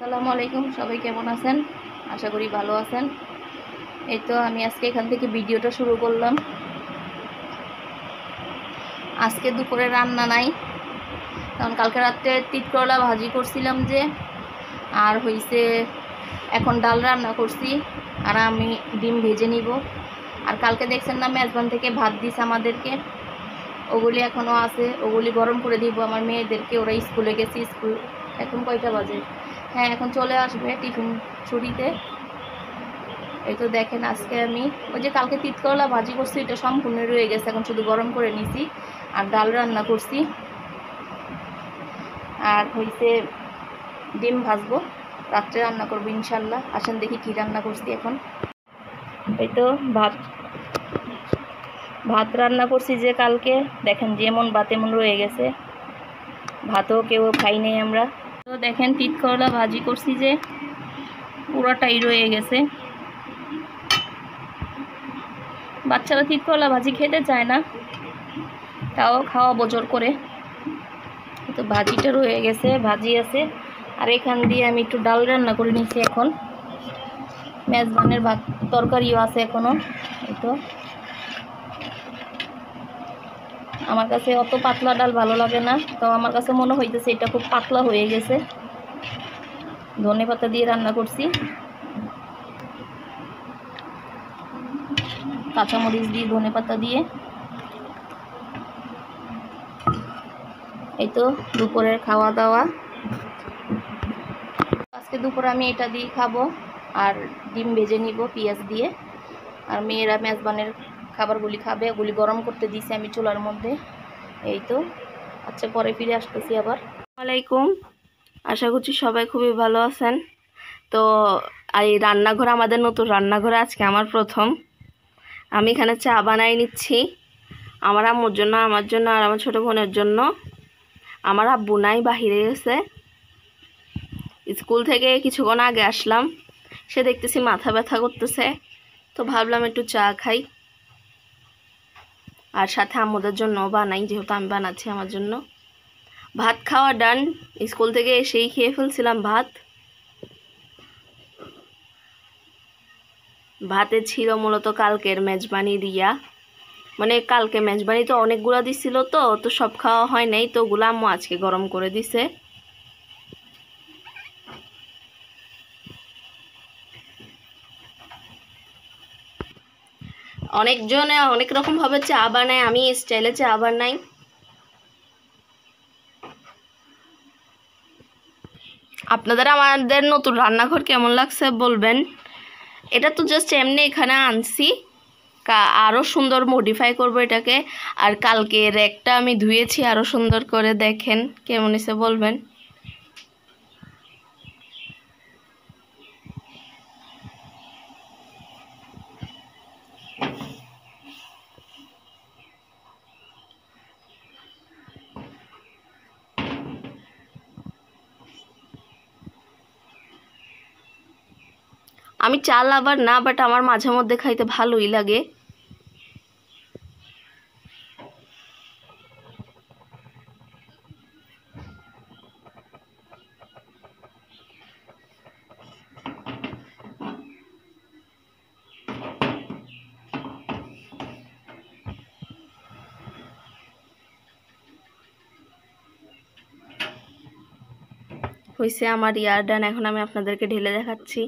আসসালামু আলাইকুম, সবাই কেমন আছেন? আশা করি ভালো আছেন। এই তো আমি আজকে এখান থেকে ভিডিওটা শুরু করলাম। আজকে দুপুরে রান্না নাই, কারণ কালকে রাত্রে তিতকরলা ভাজি করছিলাম যে, আর হইছে এখন ডাল রান্না করছি, আর আমি ডিম ভেজে নিব। আর কালকে দেখছেন না মেজবান থেকে ভাত দিছে আমাদেরকে, ওগুলি এখনও আছে, ওগুলি গরম করে দিব আমার মেয়েদেরকে। ওরা স্কুলে গেছে, স্কুল এখন কয়টা বাজে? হ্যাঁ, এখন চলে আসবে টিফিন ছুটিতে। এই তো দেখেন, আজকে আমি ওই যে কালকে তিতকরলা ভাজি করছি, এটা সম্পূর্ণ রয়ে গেছে, এখন শুধু গরম করে নিছি। আর ডাল রান্না করছি, আর হইছে ডিম ভাজবো, রাত্রে রান্না করবো ইনশাল্লাহ। আসেন দেখি কি রান্না করছি এখন। এই তো ভাত রান্না করছি যে কালকে, দেখেন যেমন ভাত এমন রয়ে গেছে, ভাতও কেউ খাই নাই আমরা। তো দেখেন তিতকরলা ভাজি করছি যে পুরোটাই রয়ে গেছে। বাচ্চারা তিতকরলা ভাজি খেতে চায় না, তাও খাওয়াবো জোর করে। তো ভাজিটা রয়ে গেছে, ভাজি আছে, আর এখান দিয়ে আমি একটু ডাল রান্না করে নিয়েছি। এখন মেজবানের ভাত তরকারিও আছে এখনো। এই তো আমার কাছে অত পাতলা ডাল ভালো লাগে না, তো আমার কাছে মনে হইতেছে এটা খুব পাতলা হয়ে গেছে। ধনেপাতা দিয়ে রান্না করছি, কাঁচামরিচ দিয়ে ধনেপাতা দিয়ে। এই তো দুপুরের খাওয়া দাওয়া। আজকে দুপুরে আমি এটা দিয়ে খাবো, আর ডিম ভেজে নিব পেঁয়াজ দিয়ে। আর মেয়েরা মেজবানের খাবারগুলি খাবে, ওগুলি গরম করতে দিয়েছি আমি চুলার মধ্যে। এই তো আচ্ছা, পরে ফিরে আসতেছি আবার। ওয়ালাইকুম, আশা করছি সবাই খুবই ভালো আছেন। তো এই রান্নাঘর, আমাদের নতুন রান্নাঘরে আজকে আমার প্রথম। আমি এখানে চা বানাই নিচ্ছি আমার আম্মুর জন্য, আমার জন্য, আর আমার ছোটো বোনের জন্য। আমার আব্বু নাই, বাহিরে গেছে। স্কুল থেকে কিছুক্ষণ আগে আসলাম, সে দেখতেছি মাথা ব্যথা করতেছে, তো ভাবলাম একটু চা খাই, আর সাথে আম্মুদের জন্য বানাই, যেহেতু আমি বানাচ্ছি আমার জন্য। ভাত খাওয়া ডান, স্কুল থেকে এসেই খেয়ে ফেলছিলাম ভাত। ভাতে ছিল মূলত কালকের মেজবানি দিয়া, মানে কালকে মেজবানি তো অনেকগুলো দিছিল, তো সব খাওয়া হয় নাই, তো ওগুলো আম্মু আজকে গরম করে দিছে। অনেকজনে অনেক রকম ভাবে চা বানায়, আমি স্টাইলে চা বানাই। আপনাদের আমাদের নতুন রান্নাঘর কেমন লাগছে বলবেন। এটা তো জাস্ট এমনি এখানে আনছি, আরও সুন্দর মডিফাই করব এটাকে। আর কালকে র্যাকটা আমি ধুয়েছি আরও সুন্দর করে, দেখেন কেমন হয়েছে বলবেন। আমি চা লাভার না, বাট আমার মাঝে মধ্যে খাইতে ভালোই লাগে। হয়েছে আমার ইয়ারডান, এখন আমি আপনাদেরকে ঢেলে দেখাচ্ছি।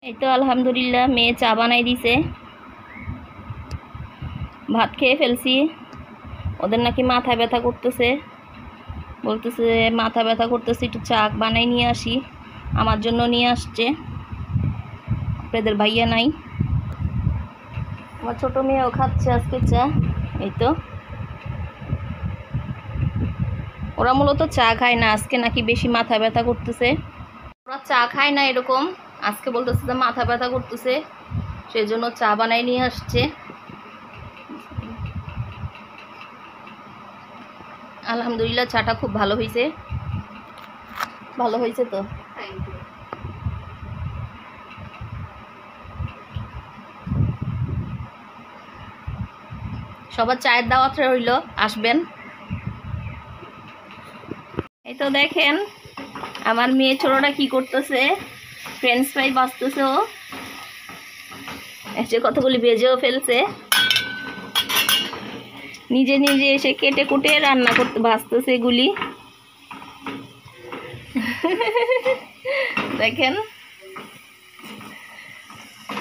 এই তো আলহামদুলিল্লাহ, মেয়ে চা বানাই দিছে, ভাত খেয়ে ফেলছি। ওদের নাকি মাথা ব্যথা করতেছে, বলতেছে মাথা ব্যথা করতেছে, একটু চা বানাই নিয়ে আসি। আমার জন্য নিয়ে আসছে, আপনাদের ভাইয়া নাই। আমার ছোট মেয়েও খাচ্ছে আজকে চা। এই তো ওরা মূলত চা খায় না, আজকে নাকি বেশি মাথা ব্যথা করতেছে। ওরা চা খায় না এরকম, আজকে বলতেছে যে মাথা ব্যথা করতেছে, সেই জন্য চা বানাই নিয়ে আসছে। আলহামদুলিল্লাহ, চাটা খুব ভালো হয়েছে। ভালো হয়েছে তো? Thank you. সবার চায়ের দাওয়াত রইল, আসবেন। এই তো দেখেন আমার মেয়ে ছোটটা কি করতেছে, ফ্রেঞ্চ ফ্রাই বাজতেছে। ও এসে কতগুলি ভেজেও ফেলছে, নিজে নিজে এসে কেটে কুটে রান্না করতে ভাজতেছে এগুলি। দেখেন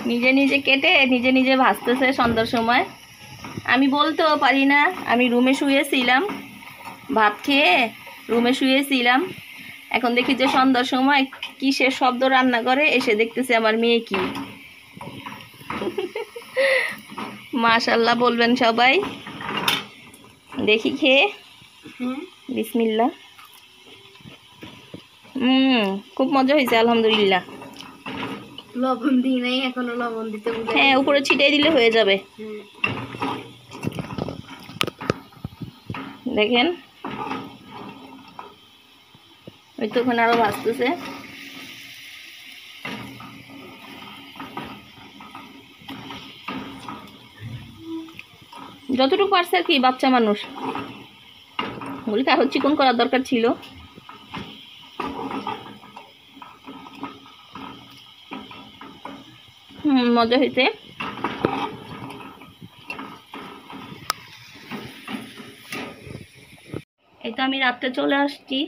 নিজে নিজে কেটে নিজে নিজে ভাজতেছে সন্ধ্যার সময়। আমি বলতেও পারি না, আমি রুমে শুয়েছিলাম, ভাত খেয়ে রুমে শুয়েছিলাম। এখন দেখি যে সন্ধ্যার সময় কিসের শব্দ রান্না করে, এসে দেখতেছি আমার মেয়ে কি। মাশাআল্লাহ বলবেন সবাই। দেখি খেয়ে, বিসমিল্লাহ। খুব মজা হয়েছে আলহামদুলিল্লাহ। লবণ দিই নাই, এখনো লবণ দিতে ভুলে হ্যাঁ, উপরে ছিটিয়ে দিলে হয়ে যাবে। দেখেন ওই তো ওখানে আরো ভাজতেছে। যতটুকু পারছে আর কি, বাচ্চা মানুষ। বলি আরো চিকন করার দরকার ছিল। মজা হয়েছে। এই তো আমি রাত্রে চলে আসছি।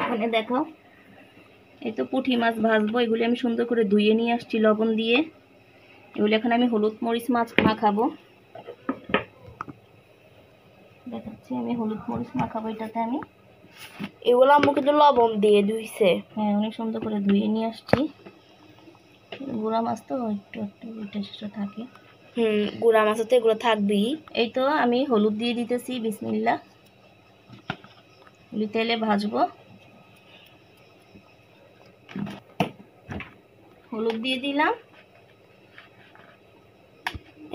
এখানে দেখো, এই তো পুঁটি মাছ ভাজবো। এগুলি আমি সুন্দর করে ধুয়ে নিয়ে আসছি লবণ দিয়ে। এগুলি এখন আমি হলুদ মরিচ মাছ মাখাবো। দেখাচ্ছি আমি হলুদ মরিচ মাখাবো এটাতে। আমি এগুলো আম্মু কিন্তু লবণ দিয়ে ধুইছে। হ্যাঁ, অনেক সুন্দর করে ধুয়ে নিয়ে আসছি। গুঁড়া মাছ তো একটু একটু টেস্টটা থাকে। গুঁড়া মাছ তো এগুলো থাকবেই। এই তো আমি হলুদ দিয়ে দিতেছি, বিসমিল্লাহ। তেলে ভাজবো। হলুদ দিয়ে দিলাম।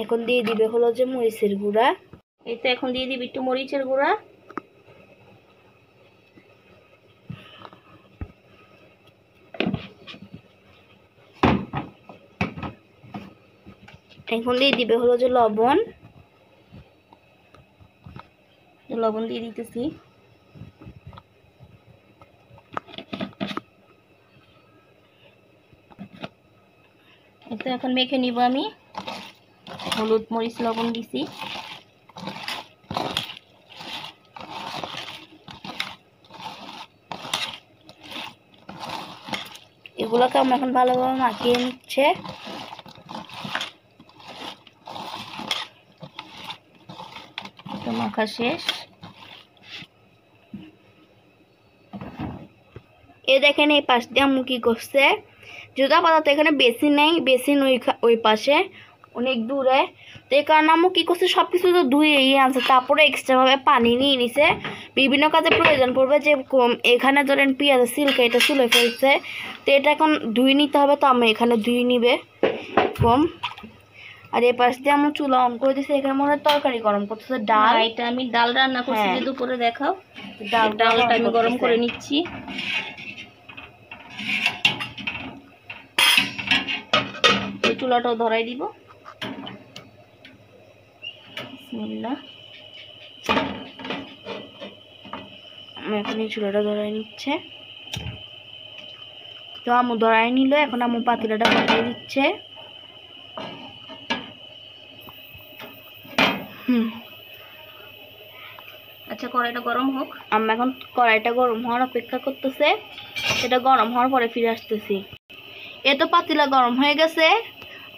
এখন দিয়ে দিবে হলো যে মরিচের গুঁড়া। এই তো এখন দিয়ে দিবি একটু মরিচের গুঁড়া। এখন দিয়ে দিবে হলো যে লবণ। লবণ দিয়ে দিতেছি। এই তো এখন মেখে নিব আমি। হলুদ মরিচ লবণ দিছি। এগুলোকে আমরা এখন ভালোভাবে মাখিয়ে নিচ্ছে। তো মাখা শেষ। এ দেখেন এই পাশ দিয়ে আম্মু কি করছে, যেহেতু আপাতত এখানে বেসিন নেই, বেসিন ওই পাশে অনেক দূরে, তো এই কারণে আম্মু কি করছে সবকিছু তো ধুয়েই আনছে, তারপরে এক্সট্রা ভাবে পানি নিয়ে নিছে। বিভিন্ন কাজে প্রয়োজন পড়বে, যে এখানে ধরেন পেঁয়াজের সিল্কা এটা চুলে ফেলছে, তো এটা এখন ধুয়ে নিতে হবে, তো আমি এখানে ধুয়ে নিবে কম। আর এই পাশ দিয়ে আম্মু চুলা অন করে দিছে। এখানে মনে হয় তরকারি গরম করতেছে, ডাল। এটা আমি ডাল রান্না করছি যে দুপুরে, দেখাও। ডালটা আমি গরম করে নিচ্ছি। এই চুলাটাও ধরাই দিব, বিসমিল্লাহ। এখন এই চুলাটা ধরাই নিচ্ছে। তো আম্মু ধরাই নিল, এখন আম্মু পাতিলাটা পাঠিয়ে দিচ্ছে। আচ্ছা, কড়াইটা গরম হোক। আমরা এখন কড়াইটা গরম হওয়ার অপেক্ষা করতেছে। এটা গরম হওয়ার পরে ফিরে আসতেছি। এ তো পাতিলা গরম হয়ে গেছে।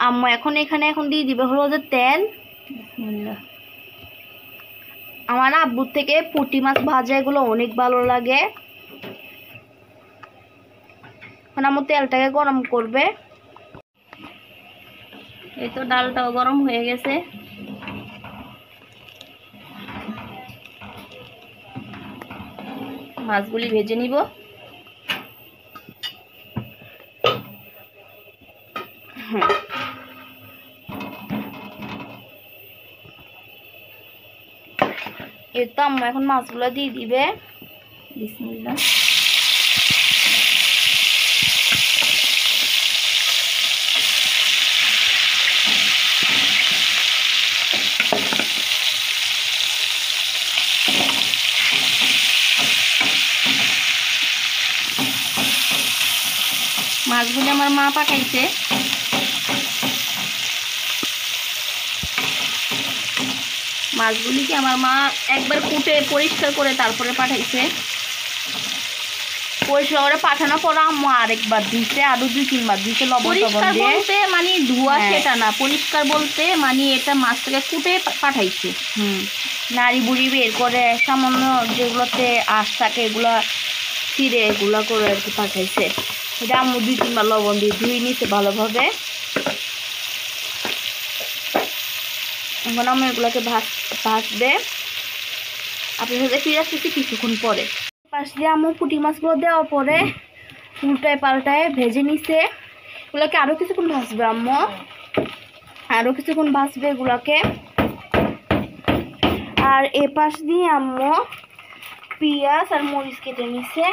আম্মু এখন এখানে দিয়ে দিবে হলো যে তেল। বিসমিল্লাহ। আমার আব্বুর থেকে পুঁটি মাছ ভাজা এগুলো অনেক ভালো লাগে। এখন আম্মু তেলটাকে গরম করবে। এই তো ডালটাও গরম হয়ে গেছে। মাছগুলি ভেজে নিব। এই তো আম্মু এখন মাছগুলো দিয়ে দিবে। বিসমিল্লাহ। মাছগুলি আমার মা পাঠাইছে। মাছগুলিকে আমার মা একবার কুটে পরিষ্কার করে তারপরে পাঠাইছে। পরিষ্কার করে পাঠানোর পর আম্মু আরেকবার দিছে, আরো 2-3 বার দিছে লবণ পরিষ্কার দিয়ে। বলতে মানে ধোয়া হ্যাঁ। সেটা না, পরিষ্কার বলতে মানে এটা মাছটাকে কুটে পাঠাইছে। নাড়ি বুড়ি বের করে সামান্য যেগুলোতে আঁশ থাকে এগুলা ছিঁড়ে এগুলা করে আর কি পাঠাইছে। এটা আম্মু 2-3 বার লবণ দিয়ে ধুয়ে নিছে ভালোভাবে। এখন আম্মু এগুলোকে ভাজবে। আপনার সাথে ফিরে আসতেছি কিছুক্ষণ পরে। পাশ দিয়ে আম্মু পুঁটি মাছগুলো দেওয়ার পরে উল্টায় পাল্টায় ভেজে নিছে। এগুলোকে আরো কিছুক্ষণ ভাজবে আম্মু, আরো কিছুক্ষণ ভাজবে এগুলোকে। আর এ পাশ দিয়ে আম্মু পেঁয়াজ আর মরিচ কেটে নিছে।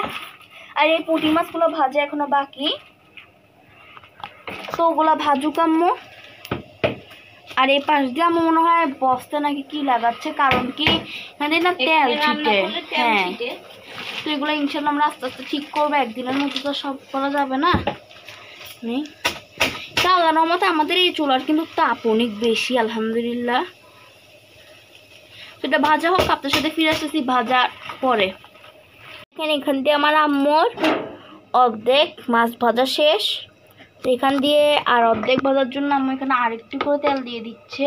আর এই পুঁটি মাছগুলো ভাজা এখনো বাকি, তো ওগুলো ভাজুক আম্মু। আর এই পাশ দিয়ে আম্মু মনে হয় বস্তা নাকি কি লাগাচ্ছে, কারণ কি এখানে না তেল ছিটে। হ্যাঁ, তো এগুলো ইনশাল্লাহ আমরা আস্তে আস্তে ঠিক করবো, একদিনের মতো তো সব করা যাবে না। আল্লাহর রহমতে আমাদের এই চুলার কিন্তু তাপ অনেক বেশি আলহামদুলিল্লাহ। সেটা ভাজা হোক, আপনার সাথে ফিরে আসতেছি ভাজার পরে। এখান দিয়ে আমার আম্মুর অর্ধেক মাছ ভাজা শেষ। তো এখান দিয়ে আর অর্ধেক ভাজার জন্য আম্মু এখানে আরেকটু করে তেল দিয়ে দিচ্ছে।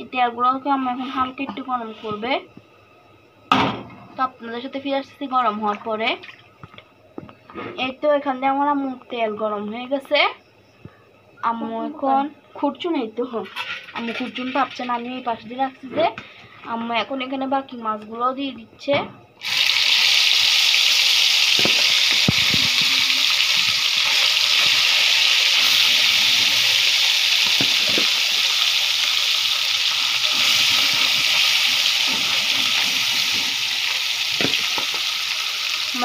এই তেলগুলোকে আম্মু এখন হালকা একটু গরম করবে। তো আপনাদের সাথে ফিরে আসতেছি গরম হওয়ার পরে। এই তো এখান দিয়ে আমার আম্মুর তেল গরম হয়ে গেছে। আম্মু এখন খুঁড়ছুন, এই তো আম্মু খুঁড়ছুন ভাবছেন, আমি এই পাশে দিয়ে রাখছি যে আম্মু এখন এখানে বাকি মাছগুলো দিয়ে দিচ্ছে।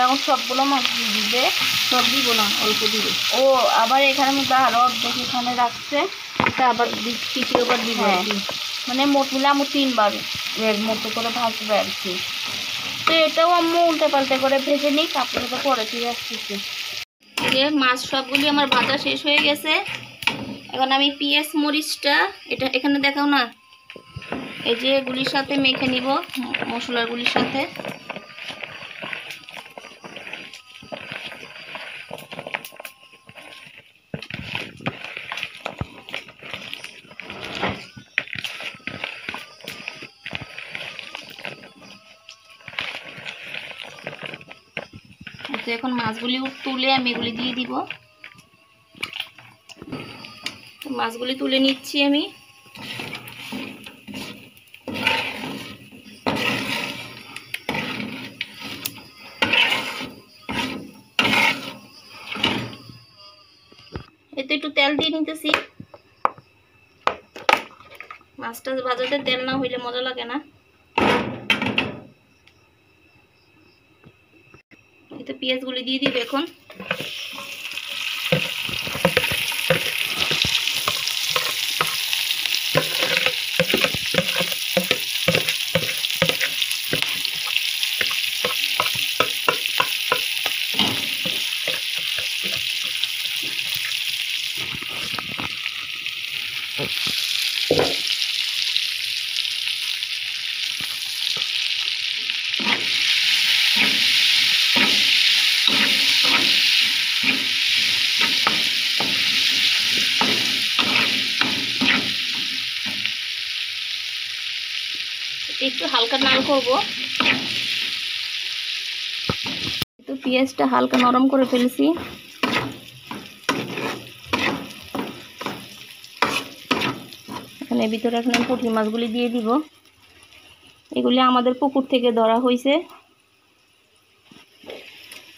এখন সবগুলো মাছ দিয়ে দিবে, সব দিব না, অল্প দিবে। ও আবার এখানে মধ্যে আরো অর্ধেক এখানে রাখছে, এটা আবার তৃতীয়বার দিব আর কি। মানে মোট মিলে আম্মু 3 বার এর মতো করে ভাজবে আর কি। তো এটাও আম্মু উল্টে পাল্টে করে ভেজে নিই, তারপরে তো পরে ফিরে আসতেছি। যে মাছ সবগুলি আমার ভাজা শেষ হয়ে গেছে। এখন আমি পেঁয়াজ মরিচটা এটা এখানে দেখাও না, এই যে এগুলির সাথে মেখে নিব, মশলাগুলির সাথে। এখন মাছগুলি তুলে আমি এগুলি দিয়ে দিব। মাছগুলি তুলে নিচ্ছি আমি। এতে একটু তেল দিয়ে নিতেছি, মাছটা ভাজাতে তেল না হইলে মজা লাগে না। এতে পেঁয়াজগুলি দিয়ে দিবে এখন। একটু হালকা নাড় করবো। তো পেঁয়াজটা হালকা নরম করে ফেলেছি। এখানে ভিতরে এখন আমি পুঁটি মাছগুলি দিয়ে দিব। এগুলি আমাদের পুকুর থেকে ধরা হয়েছে,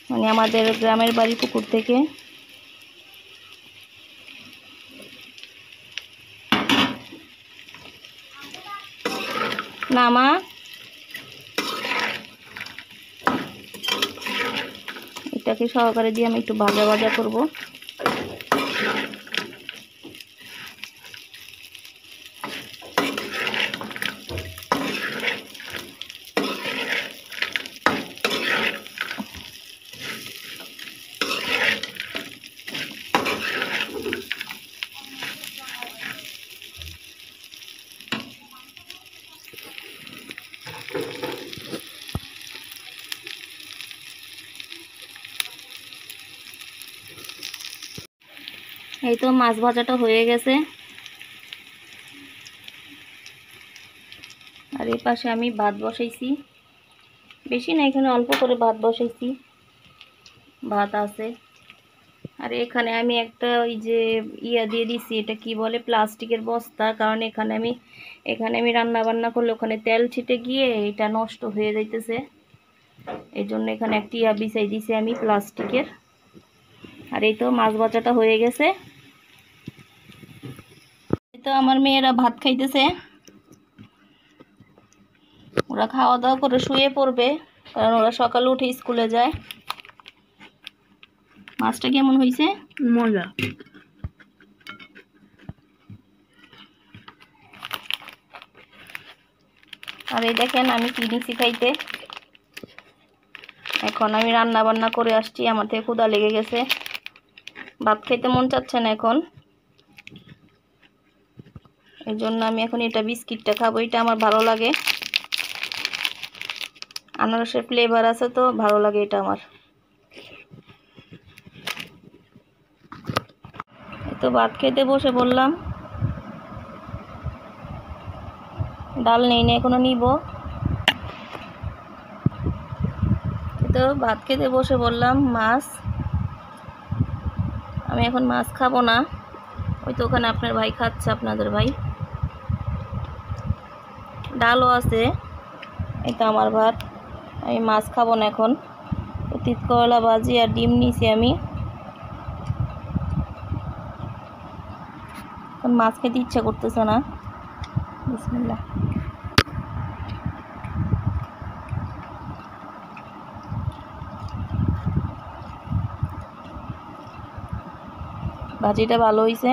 মানে আমাদের গ্রামের বাড়ি পুকুর থেকে। নামা এটাকে সহকারে দিয়ে আমি একটু ভাজা ভাজা করব। এই তো মাছ ভাজাটা হয়ে গেছে। আর এই পাশে আমি ভাত বসাইছি, বেশি না, এখানে অল্প করে ভাত বসাইছি, ভাত আছে। আর এখানে আমি একটা ওই যে ইয়া দিয়ে দিছি, এটা কি বলে, প্লাস্টিকের বস্তা, কারণ এখানে আমি রান্না বান্না করলে ওখানে তেল ছিটে গিয়ে এটা নষ্ট হয়ে যাইতেছে, এই জন্য এখানে একটা ইয়া বিছাই দিছি আমি প্লাস্টিকের। আর এই তো মাছ ভাজাটা হয়ে গেছে। এই তো আমার মেয়েরা ভাত খাইতেছে, ওরা খাওয়া দাওয়া করে শুয়ে পড়বে, কারণ ওরা সকালে উঠে স্কুলে যায়। মাছটা কেমন হয়েছে? মজা। আর এই দেখেন আমি কি নিছি খাইতে। এখন আমি রান্না বান্না করে আসছি, আমার থেকে ক্ষুধা লেগে গেছে, ভাত খাইতে মন চাচ্ছে না এখন, এই জন্য আমি এখন এটা বিস্কিটটা খাবো। এটা আমার ভালো লাগে, আনারসের ফ্লেভার আছে তো ভালো লাগে এটা আমার। এই তো ভাত খেতে বসে বললাম, ডাল নেই না এখনো নিব। তো ভাত খেতে বসে বললাম মাছ, আমি এখন মাছ খাবো না, ওই তো ওখানে আপনার ভাই খাচ্ছে, আপনাদের ভাই। ডালও আছে, এই তো আমার ভাত, আমি মাছ খাবো না এখন। তো তিত করলা ভাজি আর ডিম নিছি আমি, এখন মাছ খেতে ইচ্ছা করতেছে না। বিসমিল্লাহ। ভাজিটা ভালো হয়েছে।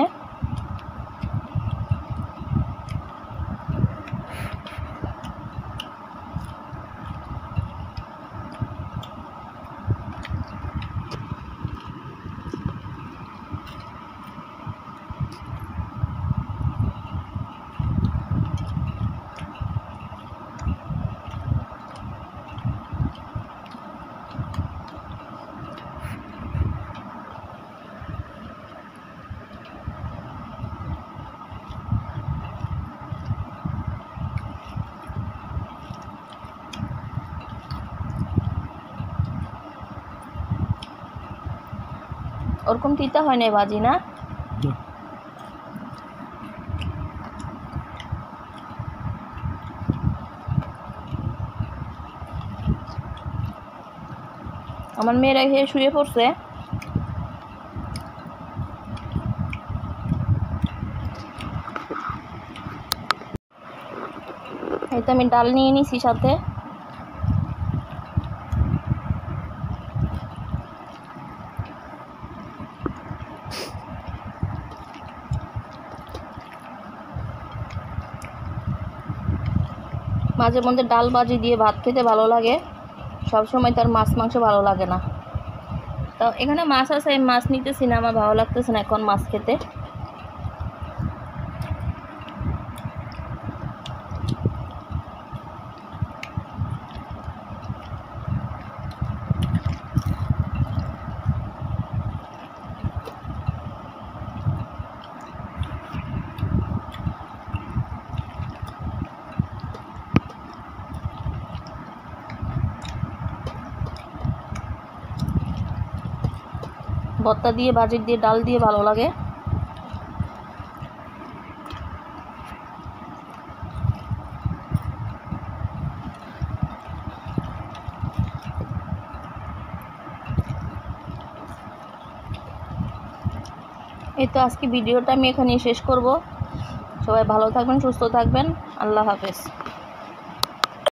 ওরকম তিতা হয় না ভাজি, না? আমার মেয়েরা খেয়ে শুয়ে পড়ছে। এই তো আমি ডাল নিয়ে নিছি সাথে। মাঝে মধ্যে ডাল ভাজি দিয়ে ভাত খেতে ভালো লাগে, সবসময় তার মাছ মাংস ভালো লাগে না। তো এখানে মাছ আছে, আমি মাছ নিতেছি না, আমার ভালো লাগতেছে না এখন মাছ খেতে। ভর্তা দিয়ে, ভাজি দিয়ে, ডাল দিয়ে ভালো লাগে। এই তো আজকে ভিডিওটা আমি এখানেই শেষ করব। সবাই ভালো থাকবেন, সুস্থ থাকবেন, আল্লাহ হাফেজ।